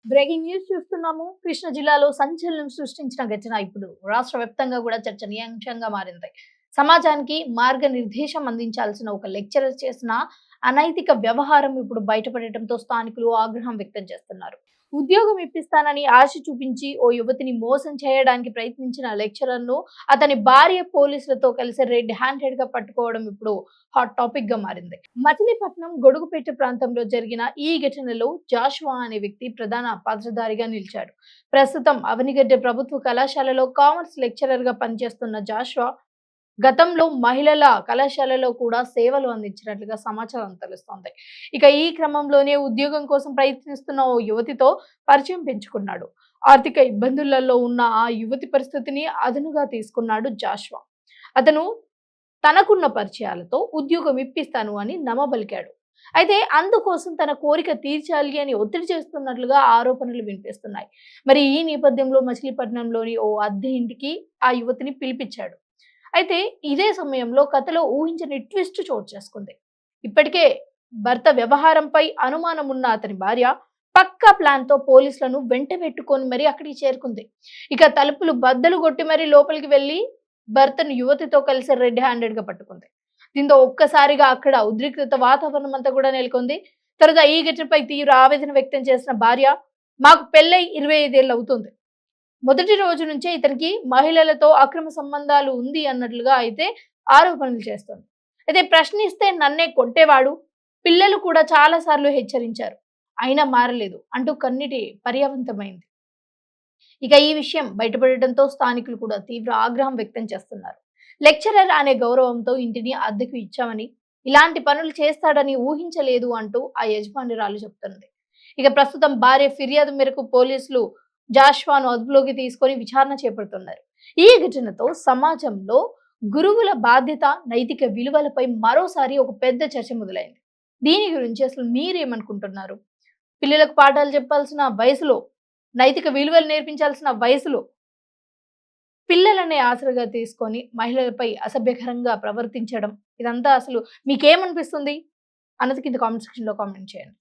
Breaking news చూస్తున్నాము. కృష్ణా జిల్లాలో సంచలనం సృష్టించిన ఘటన ఇప్పుడు రాష్ట్ర వ్యాప్తంగా కూడా చర్చనీయాంశంగా మారింది. సమాజానికి మార్గనిర్దేశం అందించాల్సిన ఒక లెక్చరర్ చేసిన అనైతిక వ్యవహారం ఇప్పుడు బయటపడటంతో స్థానికులు ఆగ్రహం వ్యక్తం చేస్తున్నారు. ఉద్యోగం ఇప్పిస్తానని ఆశ చూపించి ఓ యువతిని మోసం చేయడానికి ప్రయత్నించిన లెక్చరర్ను అతని భార్య పోలీసులతో కలిసి రెడ్ హ్యాండెడ్ గా పట్టుకోవడం ఇప్పుడు హాట్ టాపిక్ గా మారింది. మచిలీపట్నం గొడుగుపేట ప్రాంతంలో జరిగిన ఈ ఘటనలో జాషువా అనే వ్యక్తి ప్రధాన పాత్రధారిగా నిలిచాడు. ప్రస్తుతం అవనిగడ్డ ప్రభుత్వ కళాశాలలో కామర్స్ లెక్చరర్ గా పనిచేస్తున్న జాషువా గతంలో మహిళల కళాశాలలో కూడా సేవలు అందించినట్లుగా సమాచారం తెలుస్తోంది. ఇక ఈ క్రమంలోనే ఉద్యోగం కోసం ప్రయత్నిస్తున్న ఓ యువతితో పరిచయం పెంచుకున్నాడు. ఆర్థిక ఇబ్బందులలో ఉన్న ఆ యువతి పరిస్థితిని అదనుగా తీసుకున్నాడు జాషువా. అతను తనకున్న పరిచయాలతో ఉద్యోగం ఇప్పిస్తాను అని నమ్మబలికాడు. అయితే అందుకోసం తన కోరిక తీర్చాలి అని ఒత్తిడి చేస్తున్నట్లుగా ఆరోపణలు వినిపిస్తున్నాయి. మరి ఈ నేపథ్యంలో మచిలీపట్నంలోని ఓ అద్దె ఇంటికి ఆ యువతిని పిలిపించాడు. అయితే ఇదే సమయంలో కథలో ఊహించని ట్విస్ట్ చోటు చేసుకుంది. ఇప్పటికే భర్త వ్యవహారంపై అనుమానం ఉన్న అతని భార్య పక్కా ప్లాన్ తో పోలీసులను వెంట పెట్టుకొని మరీ అక్కడికి చేరుకుంది. ఇక తలుపులు బద్దలు కొట్టి మరీ లోపలికి వెళ్లి భర్తను యువతితో కలిసి రెడ్ హ్యాండెడ్ గా పట్టుకుంది. దీంతో ఒక్కసారిగా అక్కడ ఉద్రిక్తత వాతావరణం అంతా కూడా నెలకొంది. తర్వాత ఈ ఘటనపై తీవ్ర ఆవేదన వ్యక్తం చేసిన భార్య, మాకు పెళ్ళై 25 ఏళ్ళు అవుతుంది. మొదటి రోజు నుంచే ఇతనికి మహిళలతో అక్రమ సంబంధాలు ఉంది అన్నట్లుగా అయితే ఆరోపణలు చేస్తోంది. అయితే ప్రశ్నిస్తే నన్నే కొట్టేవాడు, పిల్లలు కూడా చాలా సార్లు హెచ్చరించారు, అయినా మారలేదు అంటూ కన్నీటి పర్యావంతమైంది. ఇక ఈ విషయం బయటపడటంతో స్థానికులు కూడా తీవ్ర ఆగ్రహం వ్యక్తం చేస్తున్నారు. లెక్చరర్ అనే గౌరవంతో ఇంటిని అద్దెకు ఇచ్చామని, ఇలాంటి పనులు చేస్తాడని ఊహించలేదు అంటూ ఆ యజమానురాలు చెప్తున్నది. ఇక ప్రస్తుతం భార్య ఫిర్యాదు మేరకు పోలీసులు జాషువాను అదుపులోకి తీసుకొని విచారణ చేపడుతున్నారు. ఈ ఘటనతో సమాజంలో గురువుల బాధ్యత, నైతిక విలువలపై మరోసారి ఒక పెద్ద చర్చ మొదలైంది. దీని గురించి అసలు మీరేమనుకుంటున్నారు? పిల్లలకు పాఠాలు చెప్పాల్సిన వయసులో, నైతిక విలువలు నేర్పించాల్సిన వయసులో పిల్లలనే ఆసరగా తీసుకొని మహిళలపై అసభ్యకరంగా ప్రవర్తించడం, ఇదంతా అసలు మీకేమనిపిస్తుంది అన్నది కింద కామెంట్ సెక్షన్ లో కామెంట్ చేయండి.